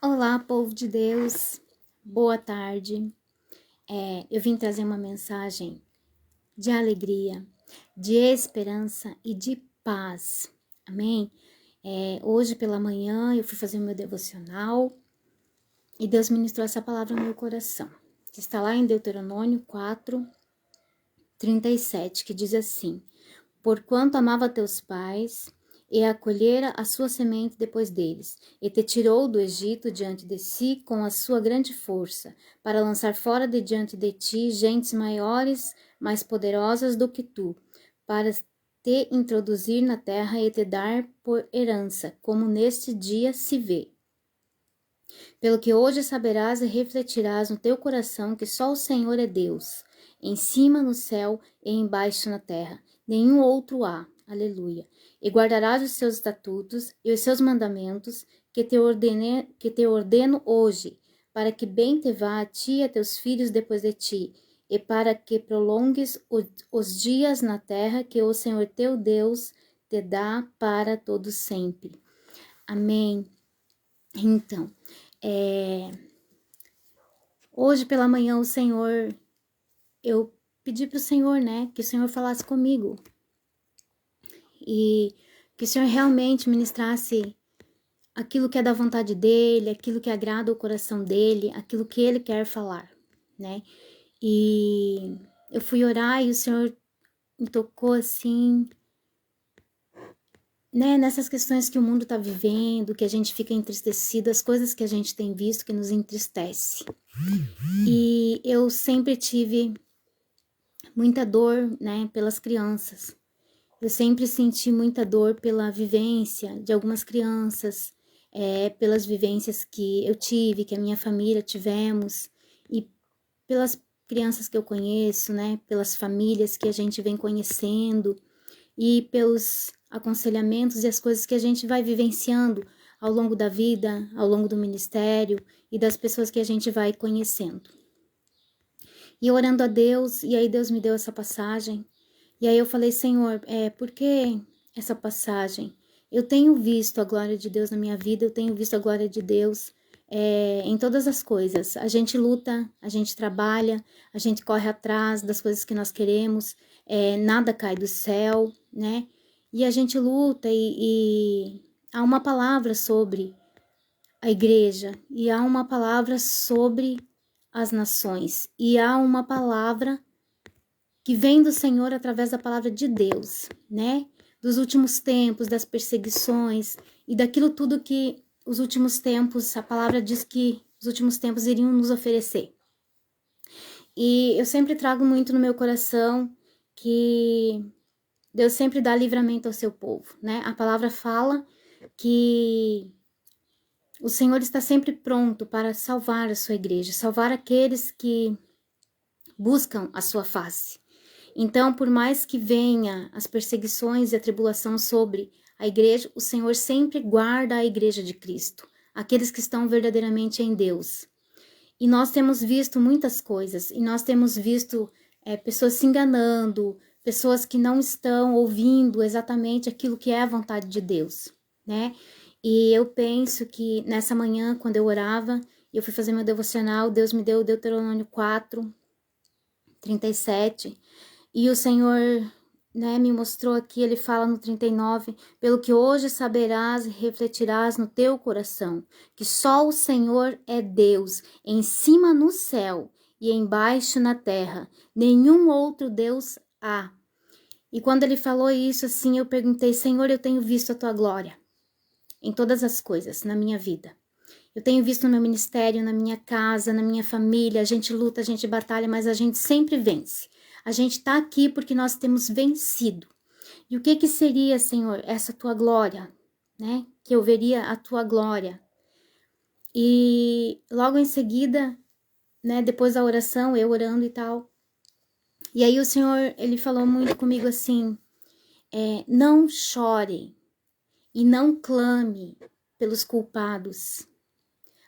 Olá, povo de Deus, boa tarde. Eu vim trazer uma mensagem de alegria, de esperança e de paz, amém? Hoje pela manhã eu fui fazer o meu devocional e Deus ministrou essa palavra no meu coração, que está lá em Deuteronômio 4:37, que diz assim: Porquanto amava teus pais, e acolhera a sua semente depois deles, e te tirou do Egito diante de si com a sua grande força, para lançar fora de diante de ti gentes maiores, mais poderosas do que tu, para te introduzir na terra e te dar por herança, como neste dia se vê. Pelo que hoje saberás e refletirás no teu coração que só o Senhor é Deus, em cima no céu e embaixo na terra, nenhum outro há. Aleluia. E guardarás os seus estatutos e os seus mandamentos que te ordeno hoje, para que bem te vá a ti e a teus filhos depois de ti, e para que prolongues os dias na terra que o Senhor teu Deus te dá para todo sempre. Amém. Então, hoje pela manhã eu pedi para o Senhor, né, que o Senhor falasse comigo e que o Senhor realmente ministrasse aquilo que é da vontade dele, aquilo que agrada o coração dele, aquilo que ele quer falar, né? E eu fui orar e o Senhor me tocou assim, né, nessas questões que o mundo está vivendo, que a gente fica entristecido, as coisas que a gente tem visto que nos entristece. E eu sempre tive muita dor, né, pelas crianças. Eu sempre senti muita dor pela vivência de algumas crianças, pelas vivências que eu tive, que a minha família tivemos, e pelas crianças que eu conheço, né, pelas famílias que a gente vem conhecendo, e pelos aconselhamentos e as coisas que a gente vai vivenciando ao longo da vida, ao longo do ministério e das pessoas que a gente vai conhecendo. E orando a Deus, e aí Deus me deu essa passagem. E aí eu falei, Senhor, por que essa passagem? Eu tenho visto a glória de Deus na minha vida, eu tenho visto a glória de Deus em todas as coisas. A gente luta, a gente trabalha, a gente corre atrás das coisas que nós queremos, nada cai do céu, né? E a gente luta e há uma palavra sobre a igreja, e há uma palavra sobre as nações, e há uma palavra que vem do Senhor através da palavra de Deus, né? Dos últimos tempos, das perseguições e daquilo tudo que os últimos tempos, a palavra diz que os últimos tempos iriam nos oferecer. E eu sempre trago muito no meu coração que Deus sempre dá livramento ao seu povo, né? A palavra fala que o Senhor está sempre pronto para salvar a sua igreja, salvar aqueles que buscam a sua face. Então, por mais que venha as perseguições e a tribulação sobre a igreja, o Senhor sempre guarda a igreja de Cristo, aqueles que estão verdadeiramente em Deus. E nós temos visto muitas coisas, e nós temos visto pessoas se enganando, pessoas que não estão ouvindo exatamente aquilo que é a vontade de Deus, né? E eu penso que nessa manhã, quando eu orava, eu fui fazer meu devocional, Deus me deu o Deuteronômio 4:37, e o Senhor, né, me mostrou aqui, ele fala no 39, pelo que hoje saberás e refletirás no teu coração, que só o Senhor é Deus, em cima no céu e embaixo na terra, nenhum outro Deus há. E quando ele falou isso, assim, eu perguntei, Senhor, eu tenho visto a tua glória em todas as coisas na minha vida. Eu tenho visto no meu ministério, na minha casa, na minha família, a gente luta, a gente batalha, mas a gente sempre vence. A gente está aqui porque nós temos vencido. E o que seria, Senhor, essa tua glória, né? Que eu veria a tua glória. E logo em seguida, né, depois da oração, eu orando e tal. E aí o Senhor, ele falou muito comigo assim, não chore e não clame pelos culpados,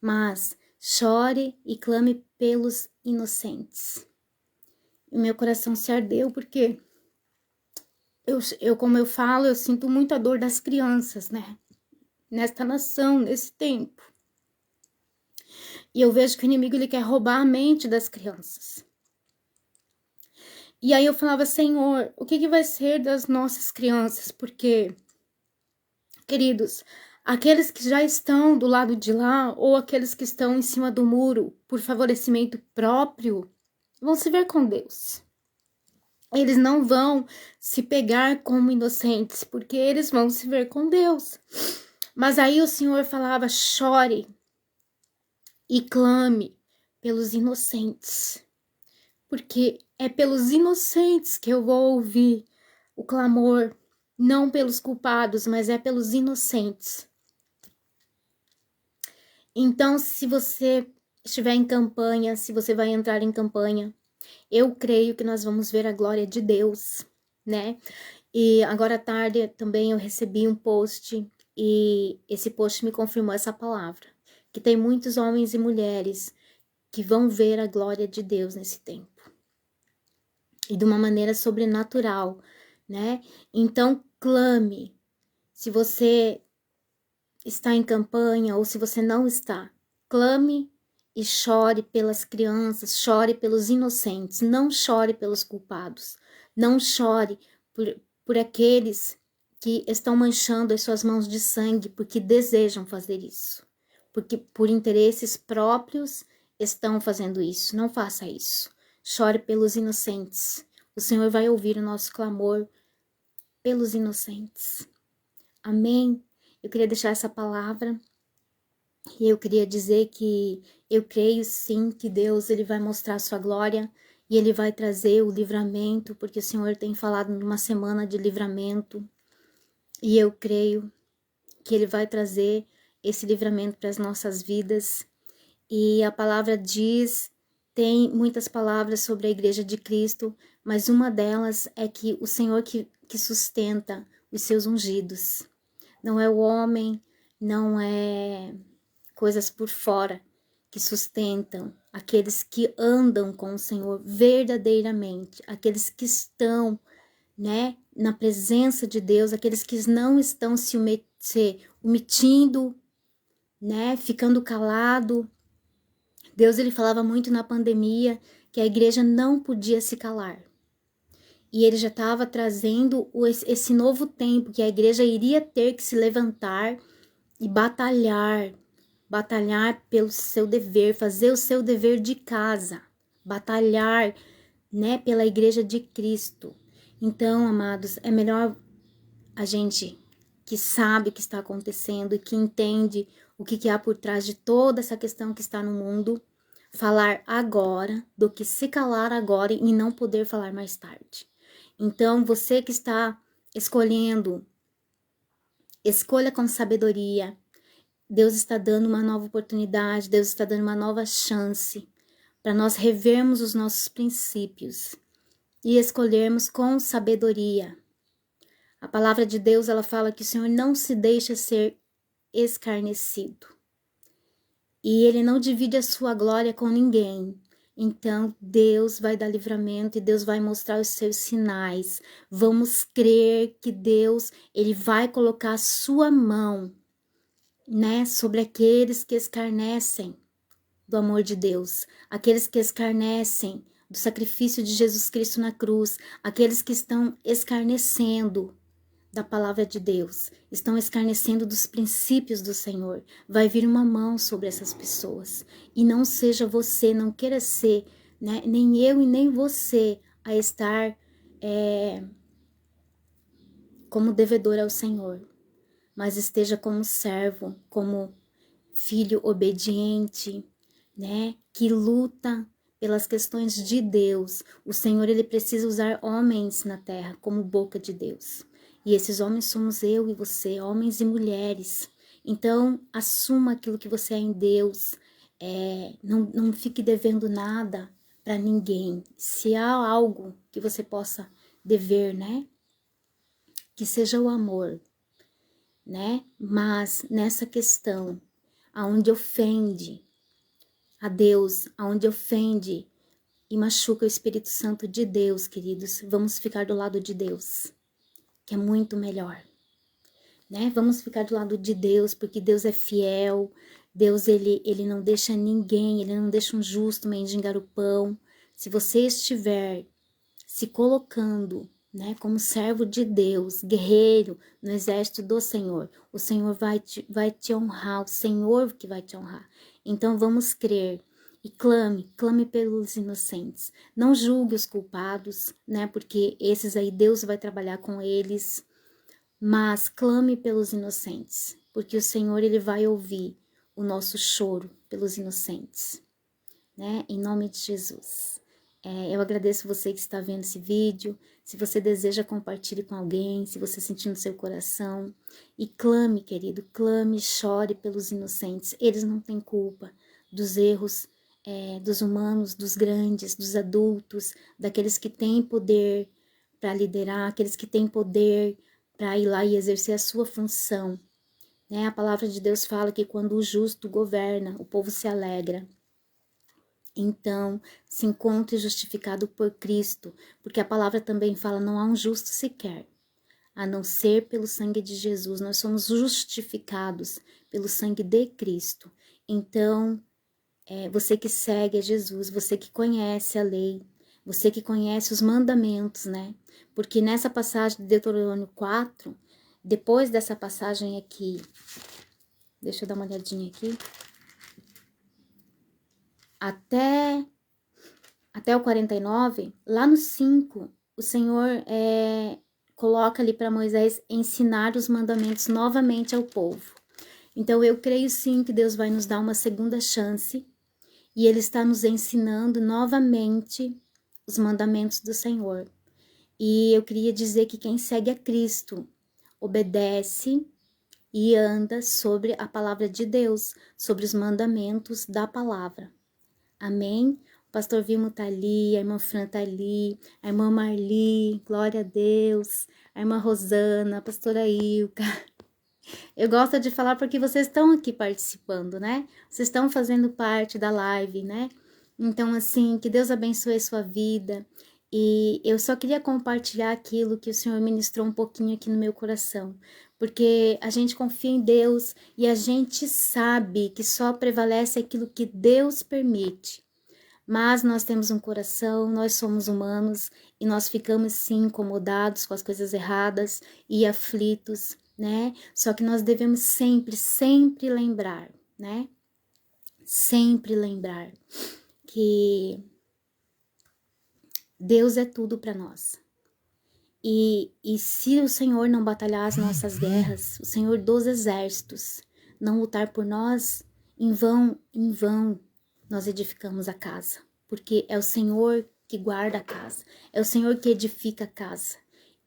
mas chore e clame pelos inocentes. E meu coração se ardeu porque como eu falo, eu sinto muita dor das crianças, né? Nesta nação, nesse tempo. E eu vejo que o inimigo ele quer roubar a mente das crianças. E aí eu falava, Senhor, o que vai ser das nossas crianças? Porque, queridos, aqueles que já estão do lado de lá ou aqueles que estão em cima do muro por favorecimento próprio, vão se ver com Deus. Eles não vão se pegar como inocentes, porque eles vão se ver com Deus. Mas aí o Senhor falava, chore e clame pelos inocentes, porque é pelos inocentes que eu vou ouvir o clamor, não pelos culpados, mas é pelos inocentes. Então, se você estiver em campanha, se você vai entrar em campanha, eu creio que nós vamos ver a glória de Deus, né? E agora à tarde também eu recebi um post e esse post me confirmou essa palavra, que tem muitos homens e mulheres que vão ver a glória de Deus nesse tempo. E de uma maneira sobrenatural, né? Então, clame. Se você está em campanha ou se você não está, clame e chore pelas crianças, chore pelos inocentes, não chore pelos culpados, não chore por aqueles que estão manchando as suas mãos de sangue porque desejam fazer isso, porque por interesses próprios estão fazendo isso. Não faça isso. Chore pelos inocentes. O Senhor vai ouvir o nosso clamor pelos inocentes. Amém? Eu queria deixar essa palavra e eu queria dizer que eu creio sim que Deus ele vai mostrar a sua glória e ele vai trazer o livramento, porque o Senhor tem falado numa semana de livramento e eu creio que ele vai trazer esse livramento para as nossas vidas. E a palavra diz, tem muitas palavras sobre a igreja de Cristo, mas uma delas é que o Senhor que sustenta os seus ungidos. Não é o homem, não é coisas por fora que sustentam aqueles que andam com o Senhor verdadeiramente, aqueles que estão, né, na presença de Deus, aqueles que não estão se omitindo, né, ficando calado. Deus ele falava muito na pandemia que a igreja não podia se calar. E ele já estava trazendo esse novo tempo que a igreja iria ter que se levantar e batalhar pelo seu dever, fazer o seu dever de casa, batalhar, né, pela igreja de Cristo. Então, amados, é melhor a gente que sabe o que está acontecendo e que entende o que há por trás de toda essa questão que está no mundo, falar agora do que se calar agora e não poder falar mais tarde. Então, você que está escolhendo, escolha com sabedoria. Deus está dando uma nova oportunidade, Deus está dando uma nova chance para nós revermos os nossos princípios e escolhermos com sabedoria. A palavra de Deus, ela fala que o Senhor não se deixa ser escarnecido. E ele não divide a sua glória com ninguém. Então, Deus vai dar livramento e Deus vai mostrar os seus sinais. Vamos crer que Deus, ele vai colocar a sua mão, né, sobre aqueles que escarnecem do amor de Deus, aqueles que escarnecem do sacrifício de Jesus Cristo na cruz, aqueles que estão escarnecendo da palavra de Deus, estão escarnecendo dos princípios do Senhor. Vai vir uma mão sobre essas pessoas. E não seja você, não queira ser, né, nem eu e nem você, a estar como devedor ao Senhor, mas esteja como servo, como filho obediente, né, que luta pelas questões de Deus. O Senhor, ele precisa usar homens na terra como boca de Deus. E esses homens somos eu e você, homens e mulheres. Então, assuma aquilo que você é em Deus. Não fique devendo nada para ninguém. Se há algo que você possa dever, né? Que seja o amor, né? Mas nessa questão, aonde ofende a Deus, aonde ofende e machuca o Espírito Santo de Deus, queridos, vamos ficar do lado de Deus, que é muito melhor, né? Vamos ficar do lado de Deus, porque Deus é fiel, Deus, ele não deixa ninguém, ele não deixa um justo mendigar o pão. Se você estiver se colocando, né, como servo de Deus, guerreiro no exército do Senhor, o Senhor vai te honrar, o Senhor que vai te honrar. Então vamos crer e clame pelos inocentes. Não julgue os culpados, né, porque esses aí Deus vai trabalhar com eles, mas clame pelos inocentes, porque o Senhor ele vai ouvir o nosso choro pelos inocentes, né, em nome de Jesus. Eu agradeço você que está vendo esse vídeo. Se você deseja, compartilhe com alguém, se você sentir no seu coração. E clame, querido, clame, chore pelos inocentes. Eles não têm culpa dos erros dos humanos, dos grandes, dos adultos, daqueles que têm poder para liderar, aqueles que têm poder para ir lá e exercer a sua função. Né? A palavra de Deus fala que quando o justo governa, o povo se alegra. Então, se encontre justificado por Cristo, porque a palavra também fala, não há um justo sequer, a não ser pelo sangue de Jesus. Nós somos justificados pelo sangue de Cristo. Então, você que segue a Jesus, você que conhece a lei, você que conhece os mandamentos, né? Porque nessa passagem de Deuteronômio 4, depois dessa passagem aqui, deixa eu dar uma olhadinha aqui, até o 49, lá no 5, o Senhor coloca ali para Moisés ensinar os mandamentos novamente ao povo. Então eu creio sim que Deus vai nos dar uma segunda chance e Ele está nos ensinando novamente os mandamentos do Senhor. E eu queria dizer que quem segue a Cristo obedece e anda sobre a palavra de Deus, sobre os mandamentos da palavra. Amém? O pastor Vilmo tá ali, a irmã Fran tá ali, a irmã Marli, glória a Deus, a irmã Rosana, a pastora Ilka. Eu gosto de falar porque vocês estão aqui participando, né? Vocês estão fazendo parte da live, né? Então, assim, que Deus abençoe a sua vida. E eu só queria compartilhar aquilo que o Senhor ministrou um pouquinho aqui no meu coração. Porque a gente confia em Deus e a gente sabe que só prevalece aquilo que Deus permite. Mas nós temos um coração, nós somos humanos e nós ficamos sim incomodados com as coisas erradas e aflitos, né? Só que nós devemos sempre lembrar, né? Sempre lembrar que Deus é tudo para nós. E se o Senhor não batalhar as nossas guerras, o Senhor dos exércitos não lutar por nós, em vão nós edificamos a casa. Porque é o Senhor que guarda a casa, é o Senhor que edifica a casa,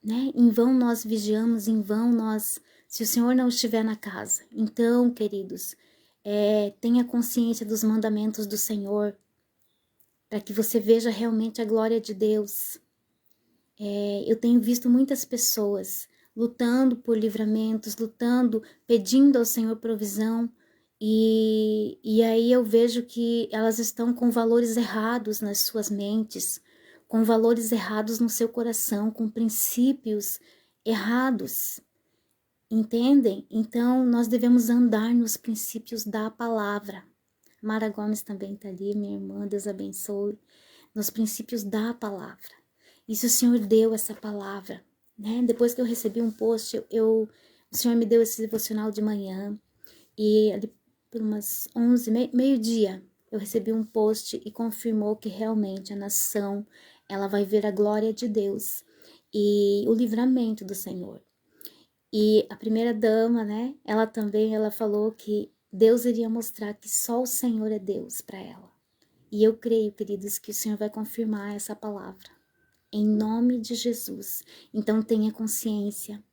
né? Em vão nós vigiamos, em vão nós, se o Senhor não estiver na casa. Então, queridos, tenha consciência dos mandamentos do Senhor, para que você veja realmente a glória de Deus. Eu tenho visto muitas pessoas lutando por livramentos, lutando, pedindo ao Senhor provisão, e aí eu vejo que elas estão com valores errados nas suas mentes, com valores errados no seu coração, com princípios errados, entendem? Então nós devemos andar nos princípios da palavra. Mara Gomes também está ali, minha irmã, Deus abençoe, nos princípios da palavra. E se o Senhor deu essa palavra, né? Depois que eu recebi um post, o Senhor me deu esse devocional de manhã, e ali por umas 11, meio-dia, eu recebi um post e confirmou que realmente a nação, ela vai ver a glória de Deus e o livramento do Senhor. E a primeira dama, né? Ela falou que Deus iria mostrar que só o Senhor é Deus para ela. E eu creio, queridos, que o Senhor vai confirmar essa palavra. Em nome de Jesus. Então tenha consciência,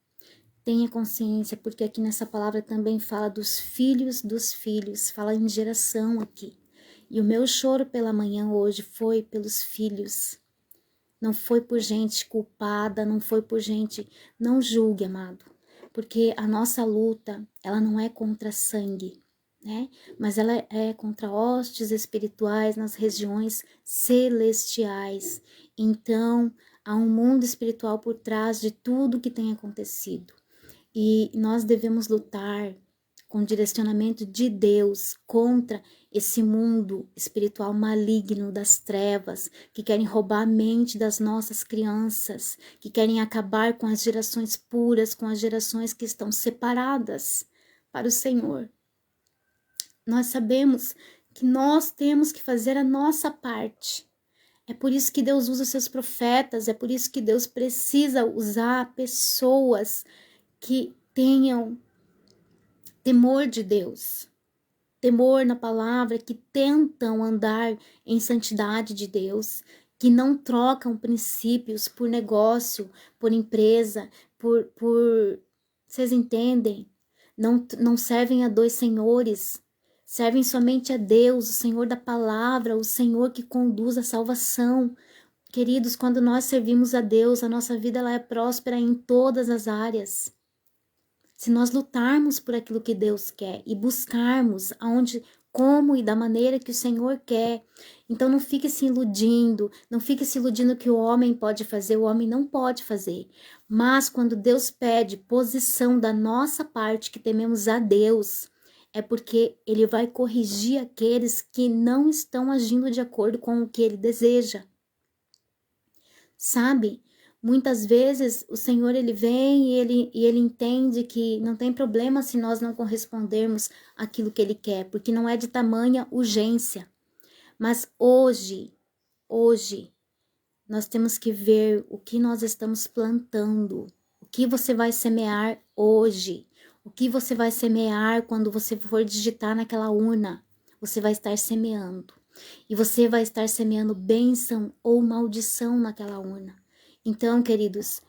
porque aqui nessa palavra também fala dos filhos, fala em geração aqui. E o meu choro pela manhã hoje foi pelos filhos, não foi por gente culpada, não foi por gente, não julgue, amado, porque a nossa luta, ela não é contra sangue, né? Mas ela é contra hostes espirituais nas regiões celestiais. Então, há um mundo espiritual por trás de tudo que tem acontecido. E nós devemos lutar com o direcionamento de Deus contra esse mundo espiritual maligno das trevas, que querem roubar a mente das nossas crianças, que querem acabar com as gerações puras, com as gerações que estão separadas para o Senhor. Nós sabemos que nós temos que fazer a nossa parte. É por isso que Deus usa seus profetas, é por isso que Deus precisa usar pessoas que tenham temor de Deus, temor na palavra, que tentam andar em santidade de Deus, que não trocam princípios por negócio, por empresa, por vocês entendem? Não servem a dois senhores, servem somente a Deus, o Senhor da palavra, o Senhor que conduz a salvação. Queridos, quando nós servimos a Deus, a nossa vida ela é próspera em todas as áreas. Se nós lutarmos por aquilo que Deus quer e buscarmos aonde, como e da maneira que o Senhor quer, então não fique se iludindo, não fique se iludindo que o homem pode fazer, o homem não pode fazer. Mas quando Deus pede posição da nossa parte, que tememos a Deus, é porque Ele vai corrigir aqueles que não estão agindo de acordo com o que Ele deseja. Sabe? Muitas vezes o Senhor ele vem e ele entende que não tem problema se nós não correspondermos àquilo que Ele quer, porque não é de tamanha urgência. Mas hoje, nós temos que ver o que nós estamos plantando, o que você vai semear hoje, o que você vai semear quando você for digitar naquela urna, você vai estar semeando. E você vai estar semeando bênção ou maldição naquela urna. Então, queridos,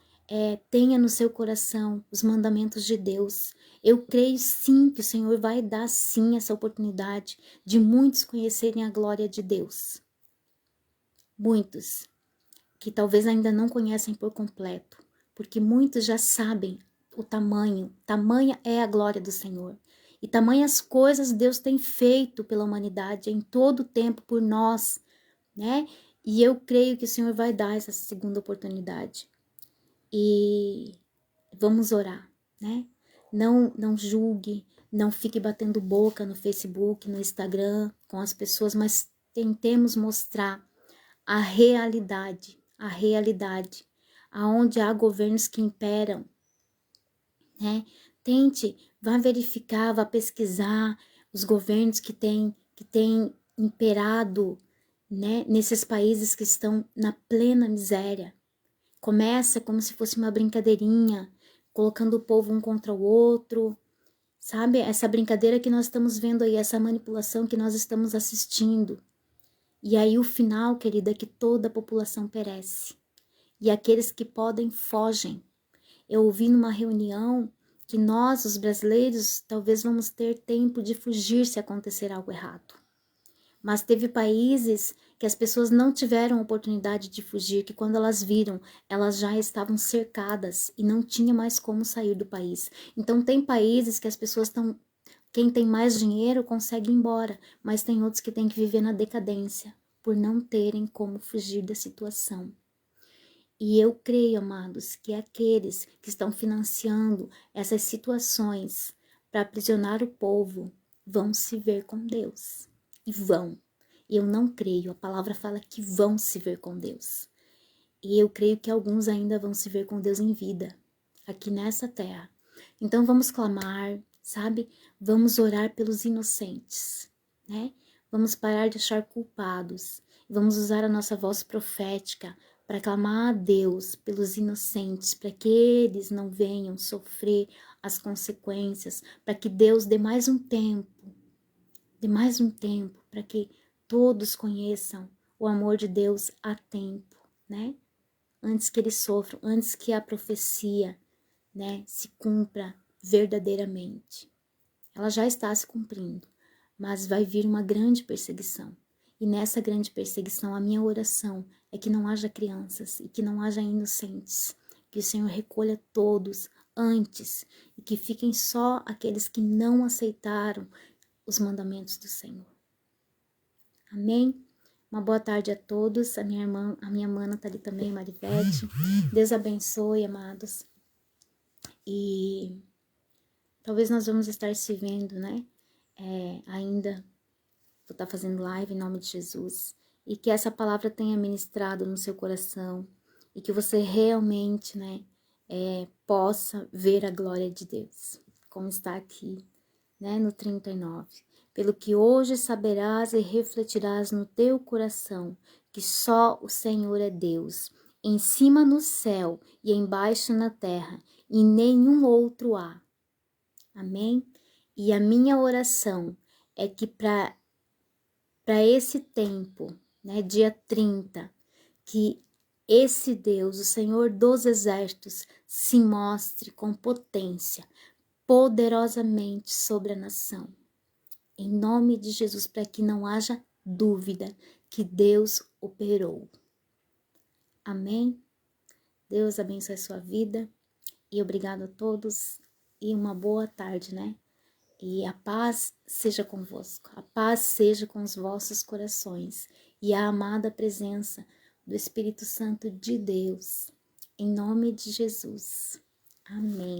tenha no seu coração os mandamentos de Deus. Eu creio sim que o Senhor vai dar sim essa oportunidade de muitos conhecerem a glória de Deus. Muitos que talvez ainda não conhecem por completo, porque muitos já sabem o tamanha é a glória do Senhor. E tamanhas coisas Deus tem feito pela humanidade em todo o tempo por nós, né? E eu creio que o Senhor vai dar essa segunda oportunidade. E vamos orar, né? Não julgue, não fique batendo boca no Facebook, no Instagram com as pessoas, mas tentemos mostrar a realidade, aonde há governos que imperam, né? Tente, vá verificar, vá pesquisar os governos que têm imperado, né, nesses países que estão na plena miséria. Começa como se fosse uma brincadeirinha, colocando o povo um contra o outro, sabe? Essa brincadeira que nós estamos vendo aí, essa manipulação que nós estamos assistindo. E aí o final, querida, é que toda a população perece. E aqueles que podem, fogem. Eu ouvi numa reunião que nós, os brasileiros, talvez vamos ter tempo de fugir se acontecer algo errado. Mas teve países que as pessoas não tiveram oportunidade de fugir, que quando elas viram, elas já estavam cercadas e não tinha mais como sair do país. Então tem países que as pessoas estão... Quem tem mais dinheiro consegue ir embora, mas tem outros que têm que viver na decadência, por não terem como fugir da situação. E eu creio, amados, que aqueles que estão financiando essas situações para aprisionar o povo vão se ver com Deus. E vão. Eu não creio, a palavra fala que vão se ver com Deus. E eu creio que alguns ainda vão se ver com Deus em vida, aqui nessa terra. Então vamos clamar, sabe? Vamos orar pelos inocentes, né? Vamos parar de achar culpados. Vamos usar a nossa voz profética para clamar a Deus pelos inocentes, para que eles não venham sofrer as consequências, para que Deus dê mais um tempo, para que todos conheçam o amor de Deus a tempo, né? Antes que eles sofram, antes que a profecia, né, se cumpra verdadeiramente. Ela já está se cumprindo, mas vai vir uma grande perseguição. E nessa grande perseguição, a minha oração é que não haja crianças e que não haja inocentes, que o Senhor recolha todos antes e que fiquem só aqueles que não aceitaram os mandamentos do Senhor. Amém? Uma boa tarde a todos. A minha mana tá ali também, Marivete. Deus abençoe, amados. E Talvez nós vamos estar se vendo, né? Ainda vou estar fazendo live em nome de Jesus. E que essa palavra tenha ministrado no seu coração. E que você realmente, né? Possa ver a glória de Deus. Como está aqui, né? No 39. Pelo que hoje saberás e refletirás no teu coração que só o Senhor é Deus, em cima no céu e embaixo na terra, e nenhum outro há. Amém? E a minha oração é que para esse tempo, né, dia 30, que esse Deus, o Senhor dos Exércitos, se mostre com potência, poderosamente sobre a nação. Em nome de Jesus, para que não haja dúvida que Deus operou. Amém? Deus abençoe a sua vida e obrigado a todos e uma boa tarde, né? E a paz seja convosco, a paz seja com os vossos corações e a amada presença do Espírito Santo de Deus, em nome de Jesus. Amém.